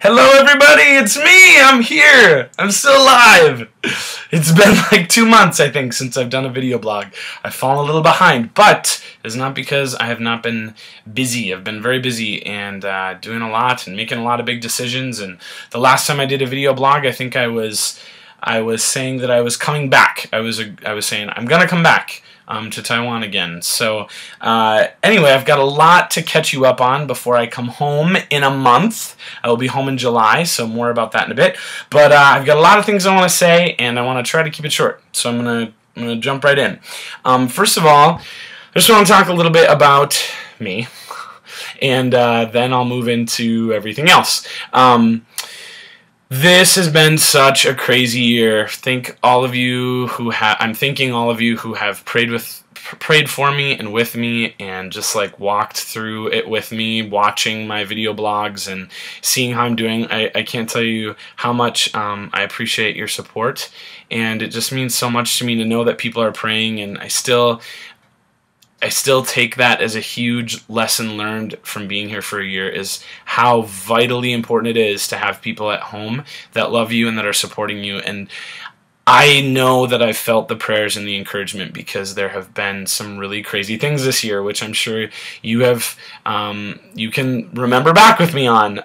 Hello everybody, it's me! I'm here! I'm still alive! It's been like 2 months, I think, since I've done a video blog. I've fallen a little behind, but it's not because I have not been busy. I've been very busy and doing a lot and making a lot of big decisions. And the last time I did a video blog, I think I was saying that I was coming back. I was saying I'm gonna come back to Taiwan again. So anyway, I've got a lot to catch you up on before I come home in a month. I will be home in July, so more about that in a bit. But I've got a lot of things I want to say, and I want to try to keep it short. So I'm gonna jump right in. First of all, I just want to talk a little bit about me, and then I'll move into everything else. This has been such a crazy year. I'm thinking all of you who have prayed for me and with me and just like walked through it with me, watching my video blogs and seeing how I'm doing. I can't tell you how much I appreciate your support, and it just means so much to me to know that people are praying, and I still take that as a huge lesson learned from being here for a year, is how vitally important it is to have people at home that love you and that are supporting you. And I know that I've felt the prayers and the encouragement because there have been some really crazy things this year, which I'm sure you have, you can remember back with me on.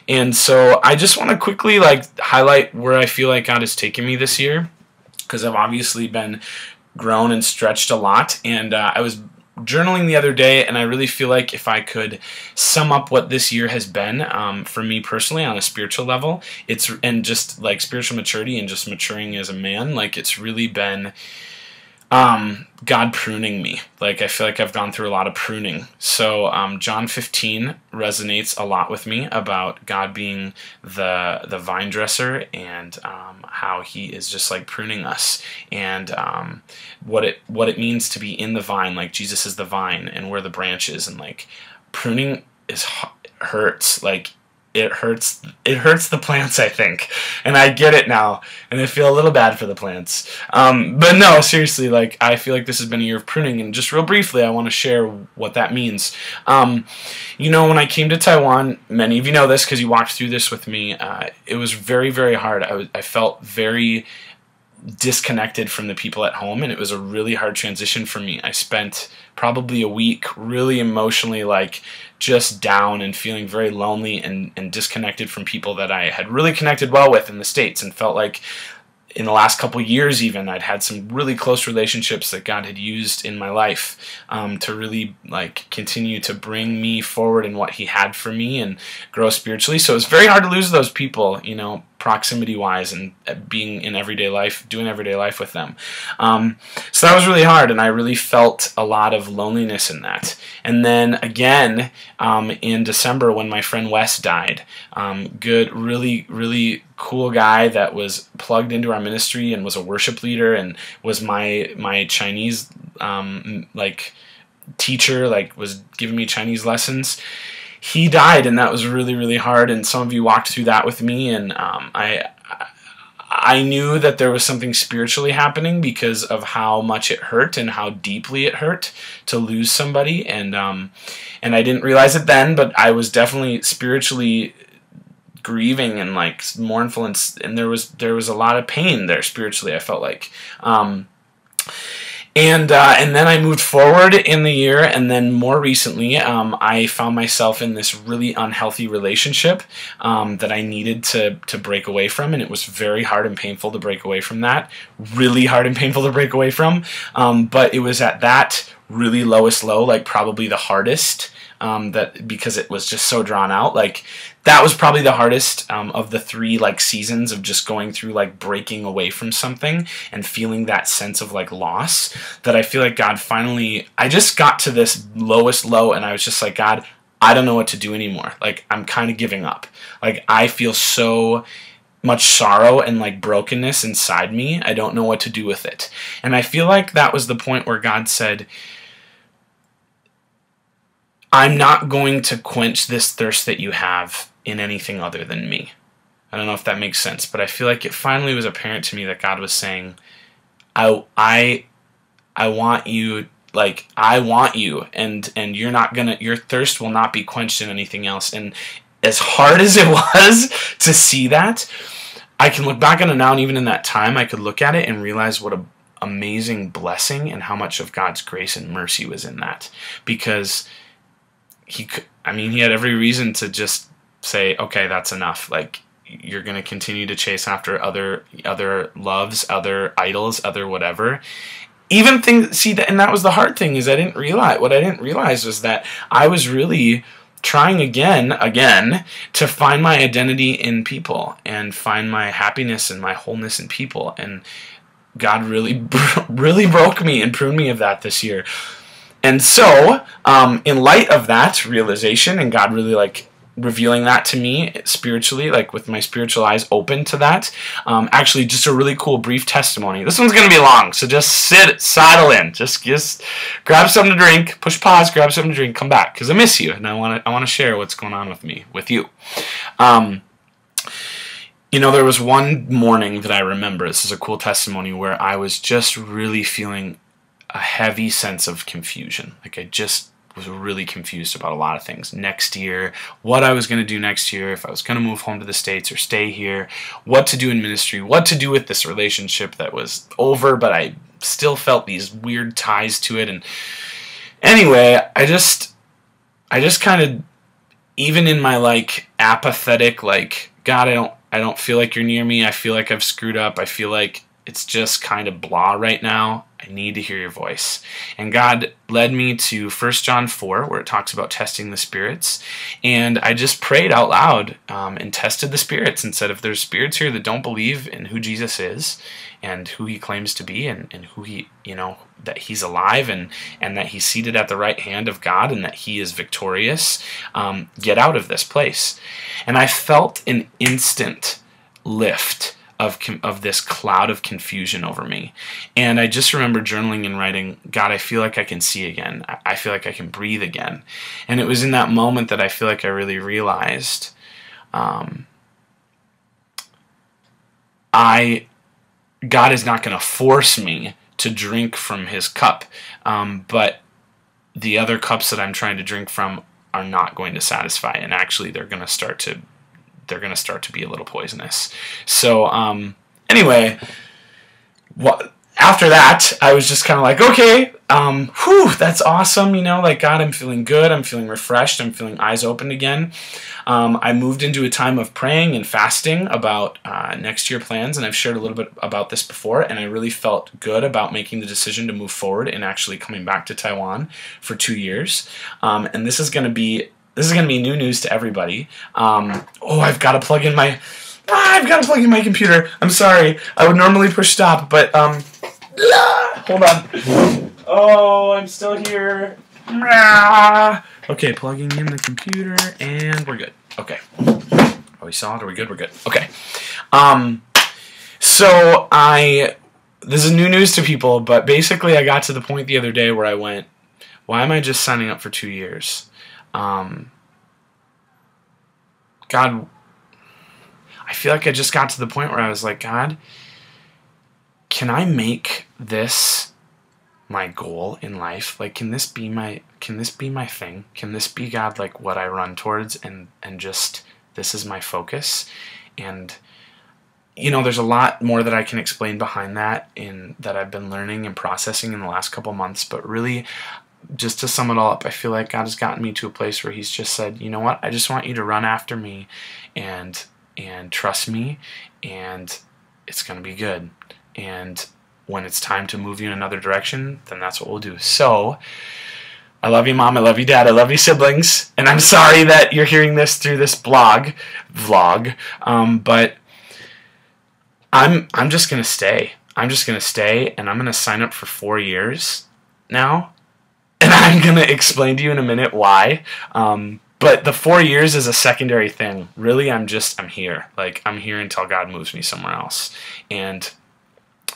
And so I just want to quickly highlight where I feel like God has taken me this year, because I've obviously been grown and stretched a lot, and I was journaling the other day, and I really feel like if I could sum up what this year has been for me personally on a spiritual level, and just like spiritual maturity and just maturing as a man, like it's really been God pruning me. Like I feel like I've gone through a lot of pruning. So John 15 resonates a lot with me about God being the vine dresser, and how He is just like pruning us, and what it means to be in the vine. Like Jesus is the vine and we're the branches, and like pruning hurts. Like it hurts the plants, I think, and I get it now, and I feel a little bad for the plants. But no, seriously, like I feel like this has been a year of pruning, and just real briefly, I want to share what that means. You know, when I came to Taiwan, many of you know this because you walked through this with me. It was very, very hard. I felt very disconnected from the people at home, and it was a really hard transition for me. I spent probably a week really emotionally just down and feeling very lonely and disconnected from people that I had really connected well with in the States, and felt like in the last couple years even I'd had some really close relationships that God had used in my life to really continue to bring me forward in what He had for me and grow spiritually. So it was very hard to lose those people, you know, proximity wise, and being in everyday life, doing everyday life with them. So that was really hard, and I really felt a lot of loneliness in that. And then again in December, when my friend Wes died, really cool guy that was plugged into our ministry and was a worship leader and was my Chinese teacher, was giving me Chinese lessons. He died, and that was really, really hard, and some of you walked through that with me, and I knew that there was something spiritually happening because of how much it hurt and how deeply it hurt to lose somebody, and I didn't realize it then, but I was definitely spiritually grieving and mournful, and there was a lot of pain there spiritually, I felt like. And then I moved forward in the year, and then more recently, I found myself in this really unhealthy relationship that I needed to break away from, and it was very hard and painful to break away from that. Really hard and painful to break away from, but it was at that really lowest low, probably the hardest, because it was just so drawn out. That was probably the hardest of the 3 seasons of just going through breaking away from something and feeling that sense of loss, that I feel like God finally, I just got to this lowest low, and I was just like, God, I don't know what to do anymore. I'm kind of giving up. I feel so much sorrow and brokenness inside me. I don't know what to do with it. And I feel like that was the point where God said, I'm not going to quench this thirst that you have in anything other than me. I don't know if that makes sense, but I feel like it finally was apparent to me that God was saying, I want you, I want you, and you're not gonna, your thirst will not be quenched in anything else. And as hard as it was to see that, I can look back on it now, and even in that time, I could look at it and realize what an amazing blessing and how much of God's grace and mercy was in that. Because he had every reason to just say, okay, that's enough. Like, you're going to continue to chase after other loves, other idols, other whatever. Even and that was the hard thing, is what I didn't realize was that I was really trying again to find my identity in people and find my happiness and my wholeness in people. And God really really broke me and pruned me of that this year. And so in light of that realization, and God really like revealing that to me spiritually, like with my spiritual eyes open to that, actually just a really cool brief testimony. This one's going to be long, so just saddle in, just grab something to drink, push pause, grab something to drink, come back, because I miss you, and I want to share what's going on with you. There was one morning that I remember, this is a cool testimony, where I was just really feeling a heavy sense of confusion. Like, I just was really confused about a lot of things. Next year, what I was going to do next year, if I was going to move home to the States or stay here, what to do in ministry, what to do with this relationship that was over, but I still felt these weird ties to it. And anyway, I just kind of, even in my like apathetic, like, God, I don't feel like you're near me. I feel like I've screwed up. I feel like it's just kind of blah right now. I need to hear your voice. And God led me to 1 John 4, where it talks about testing the spirits. And I just prayed out loud and tested the spirits and said, if there's spirits here that don't believe in who Jesus is and who he claims to be, and who he, that he's alive and that he's seated at the right hand of God and that he is victorious, get out of this place. And I felt an instant lift of this cloud of confusion over me. And I just remember journaling and writing, God, I feel like I can see again. I feel like I can breathe again. And it was in that moment that I feel like I really realized God is not going to force me to drink from his cup, but the other cups that I'm trying to drink from are not going to satisfy, and actually they're going to start to be a little poisonous. So anyway, after that, I was just kind of like, okay, that's awesome, like, God, I'm feeling good, I'm feeling refreshed, I'm feeling eyes opened again. I moved into a time of praying and fasting about next year plans, and I've shared a little bit about this before, and I really felt good about making the decision to move forward and actually coming back to Taiwan for 2 years. And this is going to be new news to everybody. I've got to plug in my computer. I'm sorry. I would normally push stop, but hold on. Oh, I'm still here. Okay, plugging in the computer, and we're good. Okay. Are we solid? Are we good? We're good. Okay. So this is new news to people, but basically I got to the point the other day where I went, why am I just signing up for 2 years? God, I feel like I just got to the point where I was like, God, can I make this my goal in life? Like, can this be my thing? Can this be, God, like, what I run towards, and just this is my focus? And there's a lot more that I can explain behind that that I've been learning and processing in the last couple months, but really, just to sum it all up, I feel like God has gotten me to a place where he's just said, you know what, I just want you to run after me and trust me, and it's going to be good. And when it's time to move you in another direction, then that's what we'll do. So, I love you, Mom. I love you, Dad. I love you, siblings. And I'm sorry that you're hearing this through this vlog, but I'm just going to stay. I'm just going to stay, and I'm going to sign up for 4 years now. And I'm going to explain to you in a minute why. But the 4 years is a secondary thing. Really, I'm here. Like, I'm here until God moves me somewhere else. And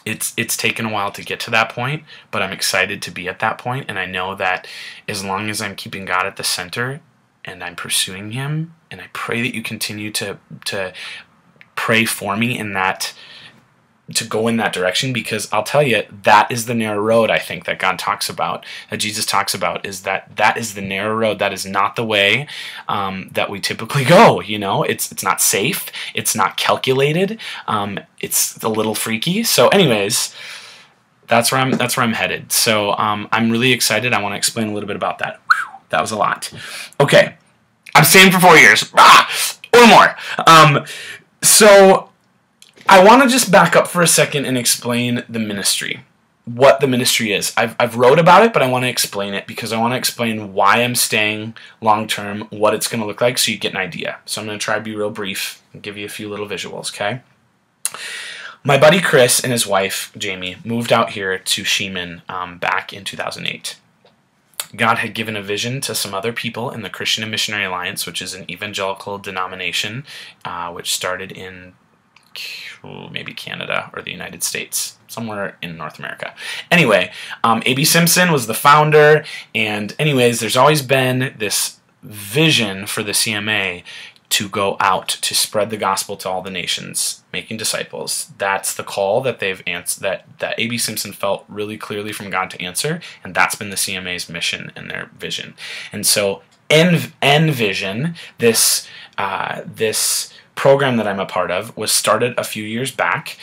it's taken a while to get to that point, but I'm excited to be at that point. And I know that as long as I'm keeping God at the center and I'm pursuing him, and I pray that you continue to pray for me in that to go in that direction, because I'll tell you, that is the narrow road, I think, that God talks about, that Jesus talks about, is that is the narrow road. That is not the way that we typically go. It's not safe, it's not calculated, it's a little freaky. So anyways, that's where I'm headed. So I'm really excited. I want to explain a little bit about that. Whew, that was a lot. Okay, I'm staying for 4 years or more. So I want to just back up for a second and explain the ministry, what the ministry is. I've wrote about it, but I want to explain it, because I want to explain why I'm staying long term, what it's going to look like, so you get an idea. So I'm going to try to be real brief and give you a few little visuals, okay? My buddy Chris and his wife, Jamie, moved out here to Sheeman back in 2008. God had given a vision to some other people in the Christian and Missionary Alliance, which is an evangelical denomination, which started in maybe Canada or the United States, somewhere in North America. Anyway, A.B. Simpson was the founder, and anyways, there's always been this vision for the CMA to go out to spread the gospel to all the nations, making disciples. That's the call that they've answered, that A.B. Simpson felt really clearly from God to answer, and that's been the CMA's mission and their vision. And so, Envision, this program that I'm a part of, was started a few years back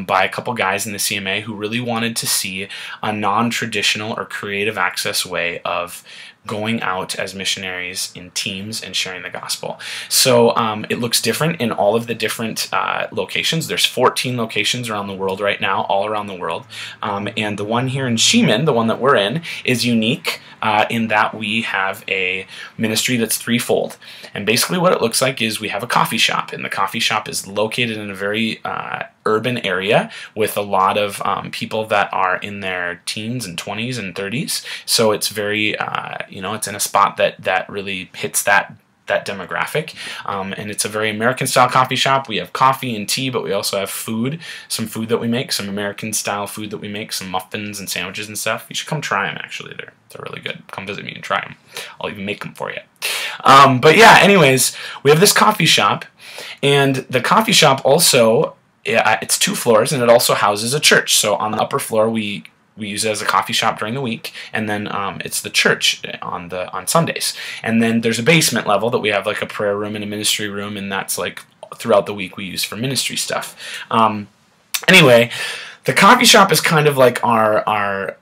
by a couple guys in the CMA who really wanted to see a non-traditional or creative access way of going out as missionaries in teams and sharing the gospel. So it looks different in all of the different locations. There's 14 locations around the world right now, all around the world. And the one here in Sheeman, the one that we're in, is unique in that we have a ministry that's threefold. And basically what it looks like is we have a coffee shop, and the coffee shop is located in a very urban area with a lot of people that are in their teens and 20s and 30s. So it's very, it's in a spot that really hits that demographic, and it's a very American style coffee shop. We have coffee and tea, but we also have food, some food that we make, some American style food that we make, some muffins and sandwiches and stuff. You should come try them, actually. They're really good. Come visit me and try them. I'll even make them for you. But yeah, anyways, we have this coffee shop, and the coffee shop also, it's 2 floors, and it also houses a church. So on the upper floor, we use it as a coffee shop during the week, and then it's the church on Sundays. And then there's a basement level that we have like a prayer room and a ministry room, and that's like throughout the week we use for ministry stuff. Anyway, the coffee shop is kind of like our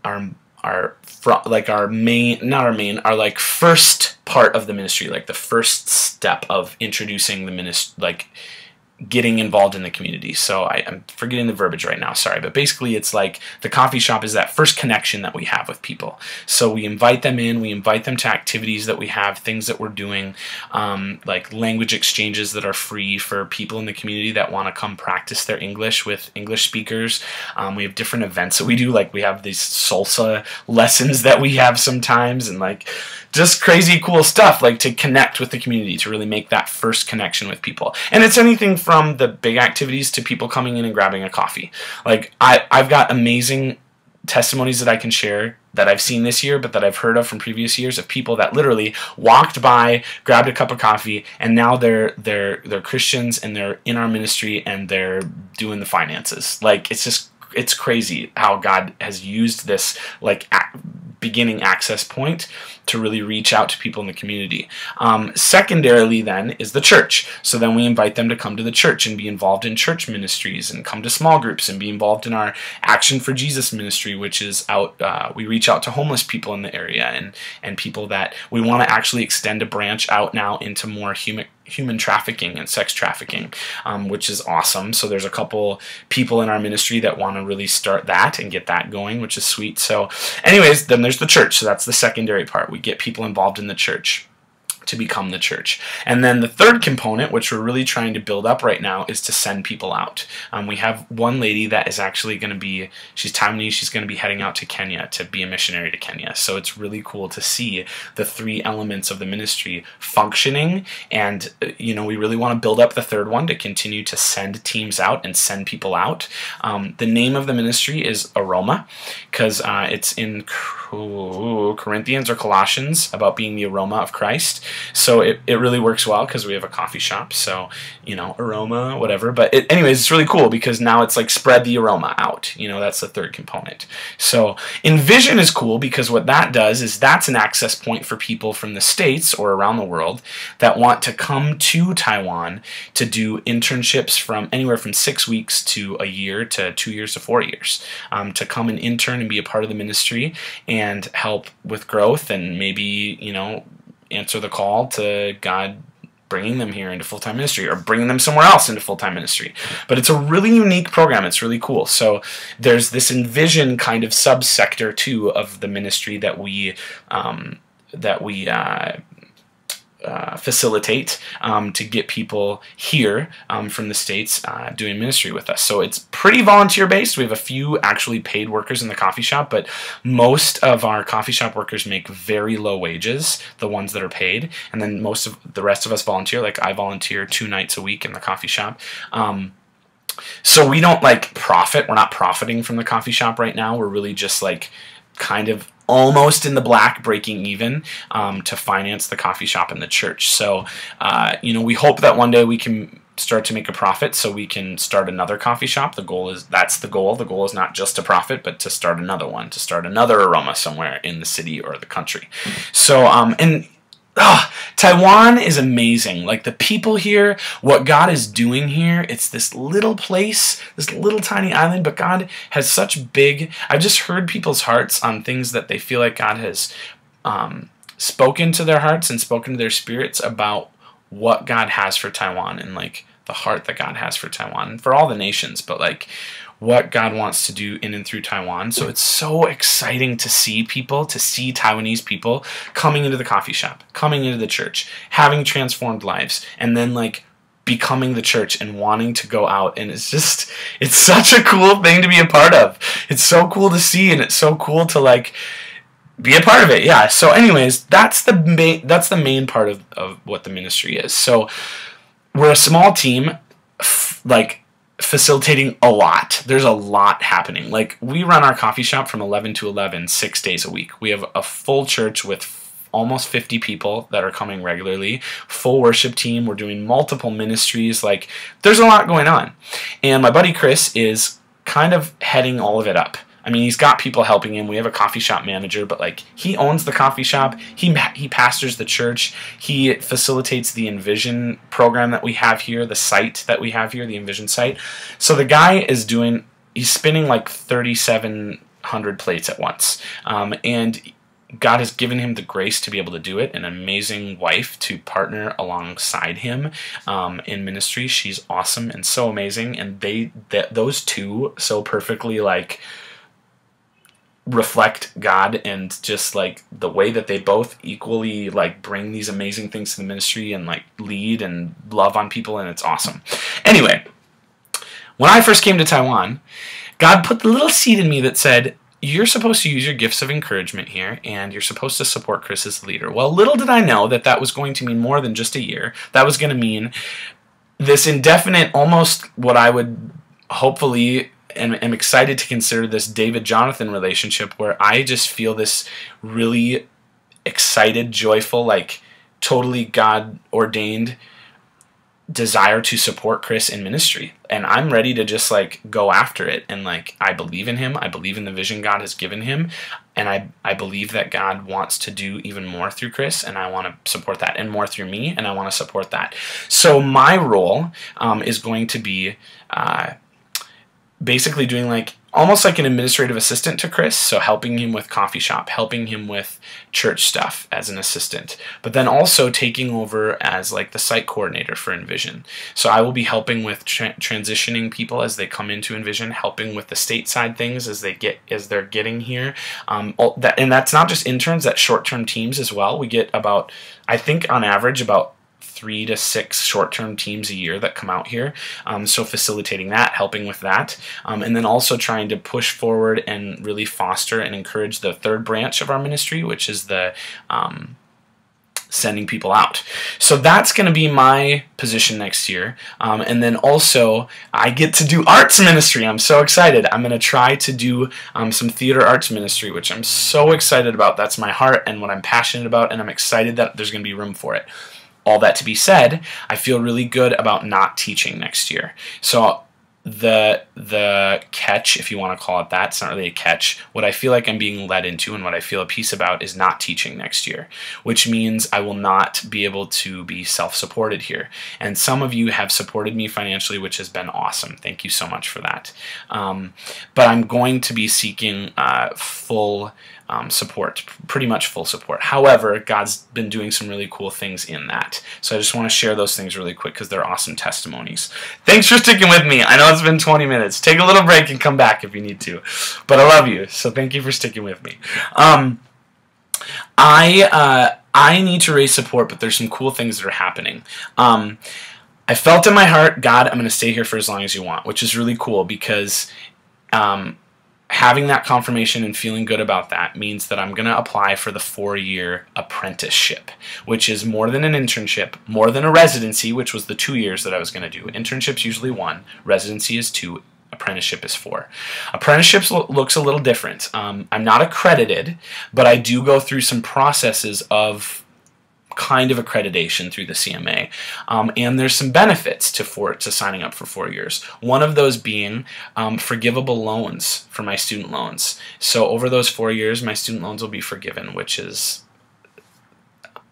first part of the ministry, like the first step of introducing the ministry, like getting involved in the community. So I'm forgetting the verbiage right now, sorry, but basically it's like the coffee shop is that first connection that we have with people. So we invite them in, we invite them to activities that we have, things that we're doing, like language exchanges that are free for people in the community that want to come practice their English with English speakers. We have different events that we do, like we have these salsa lessons that we have sometimes, and like just crazy cool stuff, like to connect with the community, to really make that first connection with people. And it's anything from the big activities to people coming in and grabbing a coffee. Like I've got amazing testimonies that I can share that I've seen this year, but that I've heard of from previous years, of people that literally walked by, grabbed a cup of coffee, and now they're Christians, and they're in our ministry, and they're doing the finances. Like it's crazy how God has used this like beginning access point to really reach out to people in the community. Secondarily then is the church. So then we invite them to come to the church and be involved in church ministries, and come to small groups and be involved in our Action for Jesus ministry, which is out, we reach out to homeless people in the area, and people that we want to actually extend a branch out now into more human trafficking and sex trafficking, which is awesome. So there's a couple people in our ministry that want to really start that and get that going, which is sweet. So anyways, then there's the church. So that's the secondary part. We get people involved in the church to become the church. And then the third component, which we're really trying to build up right now, is to send people out. We have one lady that is actually going to be, she's telling me she's going to be heading out to Kenya to be a missionary to Kenya. So it's really cool to see the 3 elements of the ministry functioning. And, we really want to build up the third one to continue to send teams out and send people out. The name of the ministry is Aroma, because it's in Corinthians or Colossians about being the aroma of Christ. So it really works well because we have a coffee shop. So, you know, aroma, whatever. But anyways, it's really cool because now it's like spread the aroma out. You know, that's the third component. So Envision is cool because what that does is that's an access point for people from the States or around the world that want to come to Taiwan to do internships from anywhere from 6 weeks to a year to 2 years to 4 years, to come and intern and be a part of the ministry and help with growth and maybe, you know, answer the call to God bringing them here into full-time ministry or bringing them somewhere else into full-time ministry. But it's a really unique program. It's really cool. So there's this Envision kind of subsector too of the ministry that we facilitate to get people here from the States doing ministry with us. So it's pretty volunteer based. We have a few actually paid workers in the coffee shop, but most of our coffee shop workers make very low wages, the ones that are paid, and then most of the rest of us volunteer. Like I volunteer 2 nights a week in the coffee shop. So we don't like profit. We're not profiting from the coffee shop right now. We're really just like kind of almost in the black, breaking even to finance the coffee shop and the church. So, you know, we hope that one day we can start to make a profit so we can start another coffee shop. The goal is, that's the goal. The goal is not just to profit, but to start another one, to start another aroma somewhere in the city or the country. So, Taiwan is amazing. Like the people here, what God is doing here, it's this little place, this little tiny island, but God has such big, I've just heard people's hearts on things that they feel like God has spoken to their hearts and spoken to their spirits about what God has for Taiwan and like the heart that God has for Taiwan and for all the nations, but like what God wants to do in and through Taiwan. So it's so exciting to see people, to see Taiwanese people coming into the coffee shop, coming into the church, having transformed lives, and then like becoming the church and wanting to go out. And it's just, it's such a cool thing to be a part of. It's so cool to see, and it's so cool to like be a part of it. Yeah. So anyways, that's the main part of what the ministry is. So we're a small team, like facilitating a lot. There's a lot happening. Like we run our coffee shop from 11 to 11, 6 days a week. We have a full church with almost 50 people that are coming regularly, full worship team. We're doing multiple ministries. Like there's a lot going on. And my buddy Chris is kind of heading all of it up. I mean, he's got people helping him. We have a coffee shop manager, but like he owns the coffee shop. He pastors the church. He facilitates the Envision program that we have here, the site that we have here, the Envision site. So the guy is he's spinning like 3,700 plates at once. And God has given him the grace to be able to do it, an amazing wife to partner alongside him in ministry. She's awesome and so amazing. And those two so perfectly like reflect God and just like the way that they both equally like bring these amazing things to the ministry and like lead and love on people, and it's awesome. Anyway, when I first came to Taiwan, God put the little seed in me that said, you're supposed to use your gifts of encouragement here, and you're supposed to support Chris as the leader. Well, little did I know that that was going to mean more than just a year. That was going to mean this indefinite, almost what I would hopefully and am excited to consider this David-Jonathan relationship, where I just feel this really excited, joyful, like totally God-ordained desire to support Chris in ministry. And I'm ready to just like go after it. And like I believe in him. I believe in the vision God has given him. And I believe that God wants to do even more through Chris, and I want to support that, and more through me, and I want to support that. So my role is going to be basically doing like almost like an administrative assistant to Chris, so helping him with coffee shop, helping him with church stuff as an assistant, but then also taking over as like the site coordinator for Envision. So I will be helping with transitioning people as they come into Envision, helping with the stateside things as they're getting here. And that's not just interns, that's short-term teams as well. We get about, I think on average, about 3 to 6 short-term teams a year that come out here. So facilitating that, helping with that, and then also trying to push forward and really foster and encourage the third branch of our ministry, which is the sending people out. So that's going to be my position next year. And then also, I get to do arts ministry. I'm so excited. I'm going to try to do some theater arts ministry, which I'm so excited about. That's my heart and what I'm passionate about, and I'm excited that there's going to be room for it. All that to be said, I feel really good about not teaching next year. So the catch, if you want to call it that, it's not really a catch. What I feel like I'm being led into and what I feel a peace about is not teaching next year, which means I will not be able to be self-supported here. And some of you have supported me financially, which has been awesome. Thank you so much for that. But I'm going to be seeking full support, pretty much full support. However, God's been doing some really cool things in that. So I just want to share those things really quick because they're awesome testimonies. Thanks for sticking with me. I know it's been 20 minutes. Take a little break and come back if you need to. But I love you, so thank you for sticking with me. I need to raise support, but there's some cool things that are happening. I felt in my heart, God, I'm going to stay here for as long as you want, which is really cool because having that confirmation and feeling good about that means that I'm going to apply for the 4-year apprenticeship, which is more than an internship, more than a residency, which was the 2 years that I was going to do. Internship's usually 1, residency is 2, apprenticeship is 4. Apprenticeship looks a little different. I'm not accredited, but I do go through some processes of kind of accreditation through the CMA, and there's some benefits to signing up for 4 years. One of those being forgivable loans for my student loans. So over those 4 years, my student loans will be forgiven, which is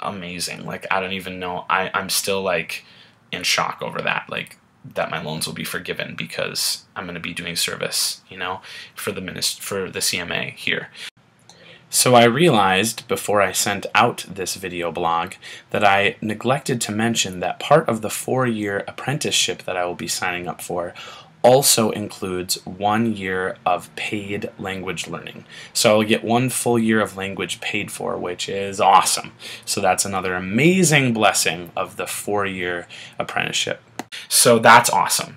amazing. Like, I don't even know. I'm still like in shock over that. Like, that my loans will be forgiven because I'm going to be doing service, you know, for the CMA here. So I realized before I sent out this video blog that I neglected to mention that part of the 4-year apprenticeship that I will be signing up for also includes 1 year of paid language learning. So I'll get 1 full year of language paid for, which is awesome. So that's another amazing blessing of the 4-year apprenticeship. So that's awesome.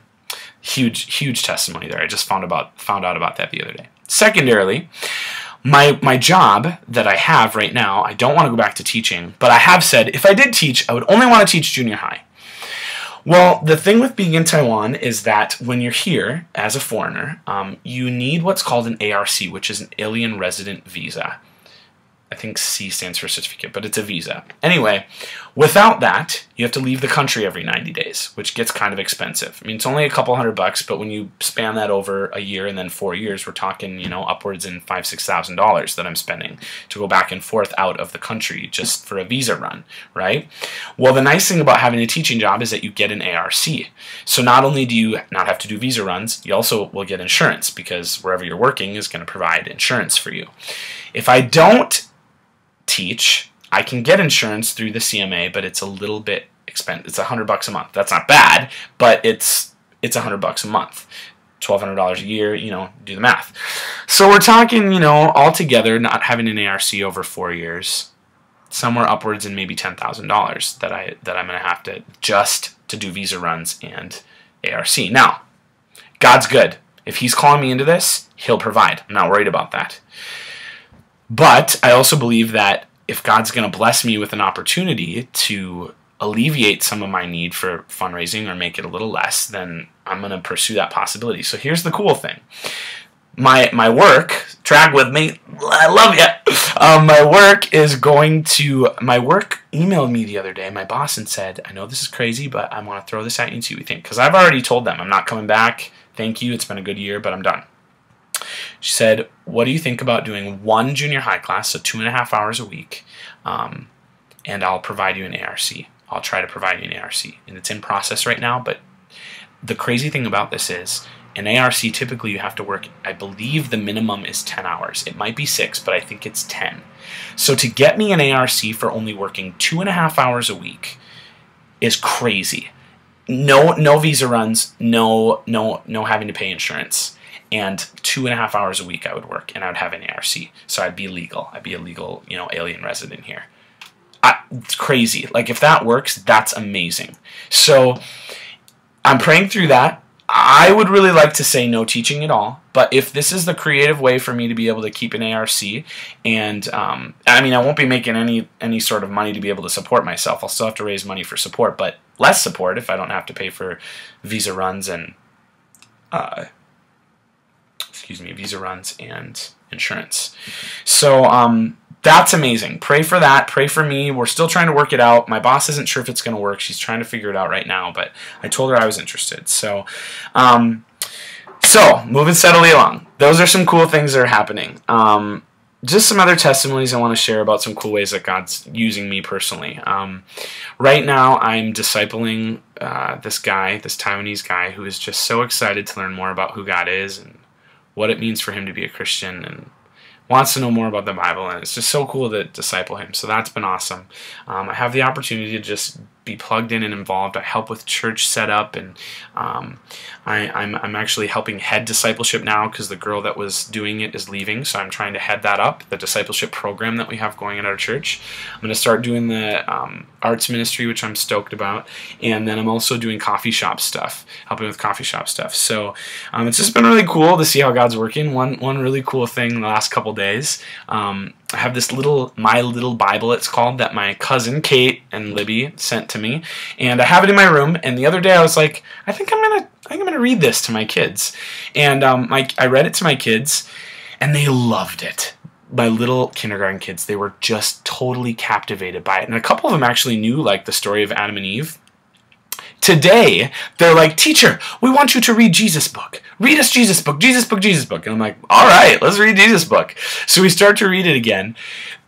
Huge testimony there. I just found out about that the other day. Secondarily, my job that I have right now, I don't want to go back to teaching, but I have said if I did teach, I would only want to teach junior high. Well, the thing with being in Taiwan is that when you're here as a foreigner, you need what's called an ARC, which is an Alien Resident Visa. I think C stands for certificate, but it's a visa. Anyway, without that, you have to leave the country every 90 days, which gets kind of expensive. I mean, it's only a couple $100, but when you span that over a year and then 4 years, we're talking, you know, upwards in $5,000–6,000 that I'm spending to go back and forth out of the country just for a visa run, right? Well, the nice thing about having a teaching job is that you get an ARC. So not only do you not have to do visa runs, you also will get insurance because wherever you're working is going to provide insurance for you. If I don't teach, I can get insurance through the CMA, but it's a little bit expensive. It's $100 a month. That's not bad, but it's $100 a month. $1,200 a year, you know, do the math. So we're talking, you know, altogether, not having an ARC over 4 years, somewhere upwards in maybe $10,000 that I'm going to have to just to do visa runs and ARC. Now, God's good. If He's calling me into this, He'll provide. I'm not worried about that. But I also believe that if God's going to bless me with an opportunity to alleviate some of my need for fundraising or make it a little less, then I'm going to pursue that possibility. So here's the cool thing. My work, track with me, I love you. My work emailed me the other day, my boss, and said, I know this is crazy, but I want to throw this at you and see what you think. Because I've already told them I'm not coming back. Thank you. It's been a good year, but I'm done. She said, what do you think about doing 1 junior high class, so 2.5 hours a week, and I'll provide you an ARC. I'll try to provide you an ARC. And it's in process right now, but the crazy thing about this is an ARC, typically you have to work, I believe the minimum is 10 hours. It might be 6, but I think it's 10. So to get me an ARC for only working 2.5 hours a week is crazy. No visa runs, no having to pay insurance. And 2.5 hours a week I would work, and I would have an ARC. So I'd be legal. I'd be a legal, you know, alien resident here. It's crazy. Like, if that works, that's amazing. So I'm praying through that. I would really like to say no teaching at all, but if this is the creative way for me to be able to keep an ARC, and I mean, I won't be making any sort of money to be able to support myself. I'll still have to raise money for support, but less support if I don't have to pay for visa runs and visa runs and insurance. So that's amazing. Pray for that. Pray for me. We're still trying to work it out. My boss isn't sure if it's going to work. She's trying to figure it out right now, but I told her I was interested. So, moving steadily along. Those are some cool things that are happening. Just some other testimonies I want to share about some cool ways that God's using me personally. Right now, I'm discipling this Taiwanese guy, who is just so excited to learn more about who God is and what it means for him to be a Christian, and wants to know more about the Bible, and it's just so cool to disciple him. So that's been awesome. I have the opportunity to just be plugged in and involved. I help with church setup, and I'm actually helping head discipleship now because the girl that was doing it is leaving, so I'm trying to head that up, the discipleship program that we have going at our church. I'm going to start doing the arts ministry, which I'm stoked about, and then I'm also doing coffee shop stuff, helping with coffee shop stuff. So it's just been really cool to see how God's working. One really cool thing in the last couple days, I have this My Little Bible, it's called, that my cousin Kate and Libby sent to me, and I have it in my room. And the other day I was like, I think I'm gonna read this to my kids, and I read it to my kids, and they loved it. My little kindergarten kids, they were just totally captivated by it, and a couple of them actually knew like the story of Adam and Eve. Today, they're like, teacher, we want you to read Jesus' book. Read us Jesus' book, Jesus' book, Jesus' book. And I'm like, all right, let's read Jesus' book. So we start to read it again.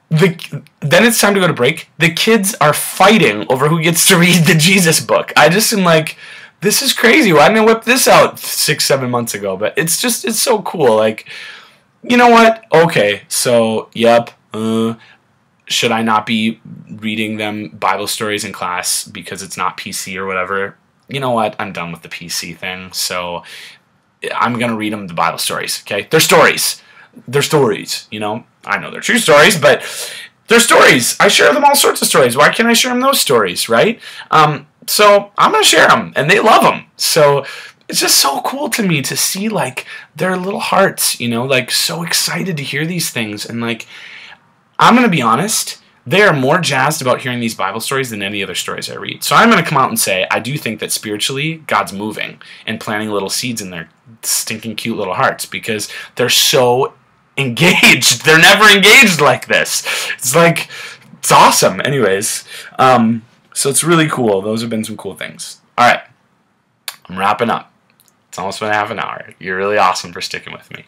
Then it's time to go to break. The kids are fighting over who gets to read the Jesus book. I just am like, this is crazy. Why didn't I whip this out 6-7 months ago? But it's so cool. Like, you know what? Okay, so, yep, should I not be reading them Bible stories in class because it's not PC or whatever? You know what? I'm done with the PC thing. So I'm going to read them the Bible stories, okay? They're stories. They're stories, you know? I know they're true stories, but they're stories. I share them all sorts of stories. Why can't I share them those stories, right? So I'm going to share them, and they love them. So it's just so cool to me to see, like, their little hearts, you know, like, so excited to hear these things. And, like, I'm going to be honest, they are more jazzed about hearing these Bible stories than any other stories I read. So I'm going to come out and say, I do think that spiritually, God's moving and planting little seeds in their stinking cute little hearts because they're so engaged. They're never engaged like this. It's like, it's awesome. Anyways, so it's really cool. Those have been some cool things. All right, I'm wrapping up. It's almost been half an hour. You're really awesome for sticking with me.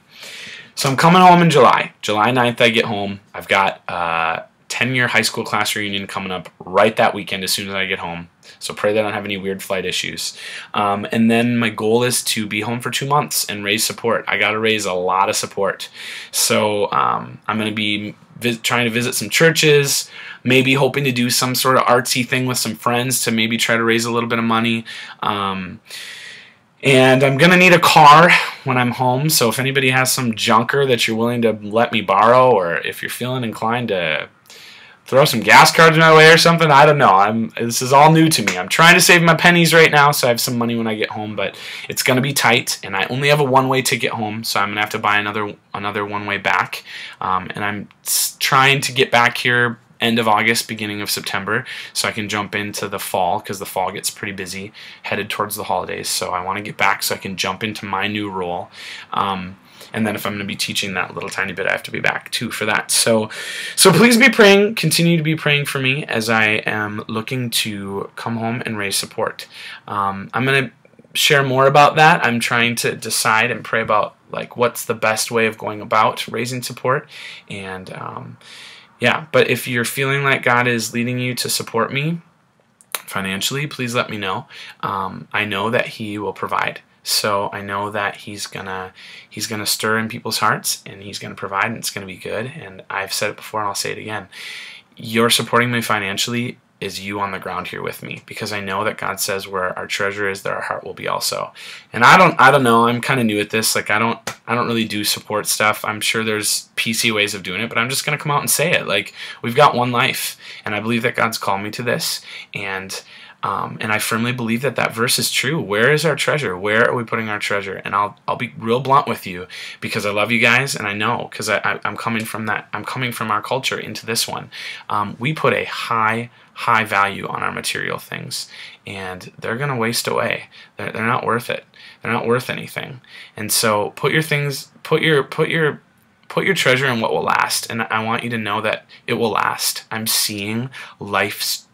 So I'm coming home in July. July 9th I get home. I've got a 10-year high school class reunion coming up right that weekend as soon as I get home. So pray that I don't have any weird flight issues. And then my goal is to be home for 2 months and raise support. I got to raise a lot of support. So I'm going to be trying to visit some churches, maybe hoping to do some sort of artsy thing with some friends to maybe try to raise a little bit of money. And I'm going to need a car when I'm home, so if anybody has some junker that you're willing to let me borrow, or if you're feeling inclined to throw some gas cards my way or something, I don't know. This is all new to me. I'm trying to save my pennies right now so I have some money when I get home, but it's going to be tight, and I only have a one-way ticket home, so I'm going to have to buy another one-way back. And I'm trying to get back here end of August, beginning of September, so I can jump into the fall, because the fall gets pretty busy, headed towards the holidays, so I want to get back so I can jump into my new role. And then if I'm going to be teaching that little tiny bit, I have to be back too for that. So please be praying, continue to be praying for me as I am looking to come home and raise support. I'm going to share more about that. I'm trying to decide and pray about like what's the best way of going about raising support. And yeah, but if you're feeling like God is leading you to support me financially, please let me know. I know that He will provide. So I know that he's gonna stir in people's hearts, and He's gonna provide, and it's gonna be good. And I've said it before, and I'll say it again. You're supporting me financially is you on the ground here with me, because I know that God says where our treasure is, there our heart will be also. And I don't know. I'm kind of new at this. Like I don't really do support stuff. I'm sure there's PC ways of doing it, but I'm just gonna come out and say it. Like we've got one life, and I believe that God's called me to this, and And I firmly believe that that verse is true. Where is our treasure? Where are we putting our treasure? And I'll be real blunt with you, because I love you guys, and I know, because I'm coming from that. I'm coming from our culture into this one. We put a high value on our material things, and they're going to waste away. They're not worth it. They're not worth anything. And so put your treasure in what will last, and I want you to know that it will last. I'm seeing lives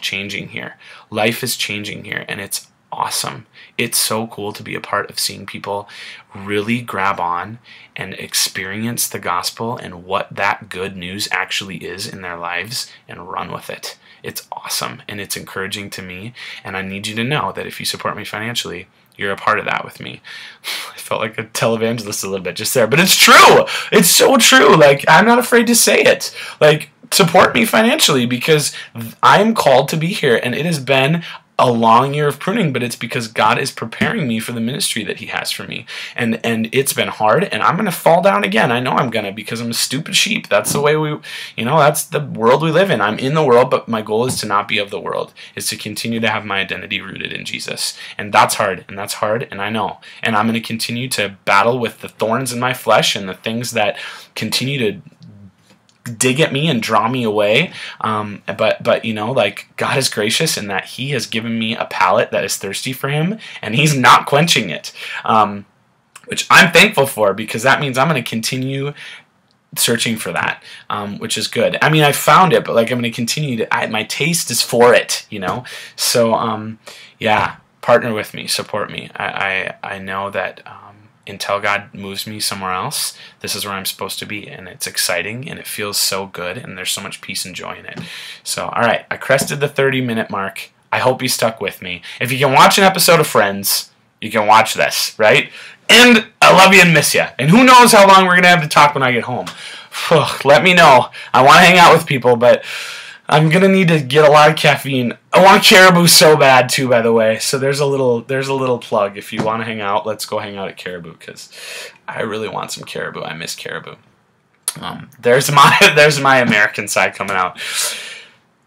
changing here. Life is changing here, and it's awesome. It's so cool to be a part of seeing people really grab on and experience the gospel and what that good news actually is in their lives and run with it. It's awesome, and it's encouraging to me, and I need you to know that if you support me financially, you're a part of that with me. I felt like a televangelist a little bit just there, but it's true. It's so true. Like, I'm not afraid to say it. Like, support me financially, because I'm called to be here, and it has been a long year of pruning, but it's because God is preparing me for the ministry that He has for me. And it's been hard, and I'm going to fall down again. I know I'm going to, because I'm a stupid sheep. That's the way that's the world we live in. I'm in the world, but my goal is to not be of the world, is to continue to have my identity rooted in Jesus. And that's hard, and I know. And I'm going to continue to battle with the thorns in my flesh and the things that continue to dig at me and draw me away, but like, God is gracious in that He has given me a palate that is thirsty for Him, and He's not quenching it, which I'm thankful for, because that means I'm going to continue searching for that, which is good. I mean, I found it, but like, I'm going to continue to. My taste is for it, So yeah, partner with me, support me. I know that. Until God moves me somewhere else, this is where I'm supposed to be, and it's exciting, and it feels so good, and there's so much peace and joy in it. So, all right, I crested the 30-minute mark. I hope you stuck with me. If you can watch an episode of Friends, you can watch this, right? And I love you and miss you. And who knows how long we're going to have to talk when I get home. Let me know. I want to hang out with people, but I'm going to need to get a lot of caffeine. I want Caribou so bad, too, by the way. So there's a little plug. If you want to hang out, let's go hang out at Caribou, because I really want some Caribou. I miss Caribou. There's my American side coming out.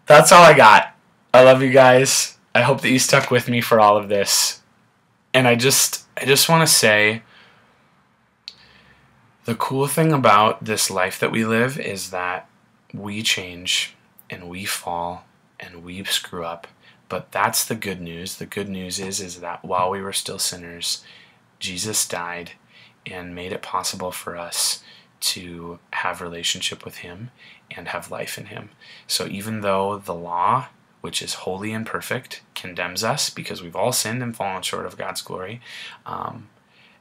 That's all I got. I love you guys. I hope that you stuck with me for all of this. And I just want to say, the cool thing about this life that we live is that we change, and we fall, and we screw up, but that's the good news. The good news is that while we were still sinners, Jesus died and made it possible for us to have relationship with Him and have life in Him. So even though the law, which is holy and perfect, condemns us because we've all sinned and fallen short of God's glory,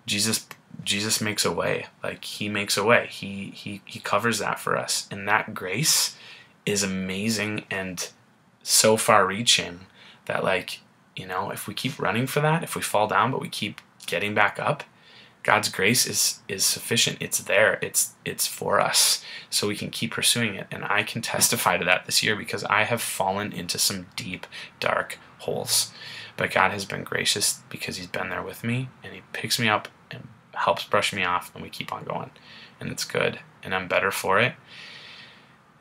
Jesus makes a way. Like, He makes a way. He covers that for us, and that grace is amazing and so far-reaching that, like, if we keep running for that, if we fall down but we keep getting back up, God's grace is sufficient. It's there. It's for us, so we can keep pursuing it. And I can testify to that this year, because I have fallen into some deep, dark holes. But God has been gracious, because He's been there with me, and He picks me up and helps brush me off, and we keep on going. And it's good, and I'm better for it.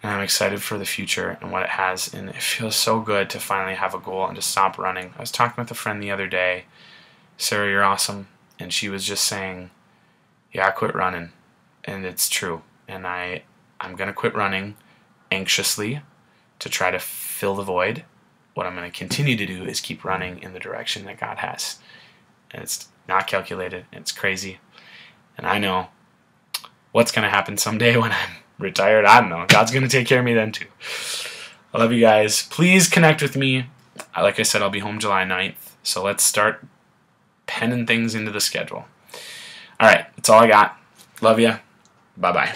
And I'm excited for the future and what it has, and it feels so good to finally have a goal and to stop running. I was talking with a friend the other day, Sarah, you're awesome, and she was just saying, yeah, I quit running, and it's true. And I'm going to quit running anxiously to try to fill the void. What I'm going to continue to do is keep running in the direction that God has. And it's not calculated, it's crazy, and I know what's going to happen someday when I'm retired. I don't know. God's going to take care of me then too. I love you guys. Please connect with me. Like I said, I'll be home July 9th. So let's start penning things into the schedule. All right. That's all I got. Love you. Bye-bye.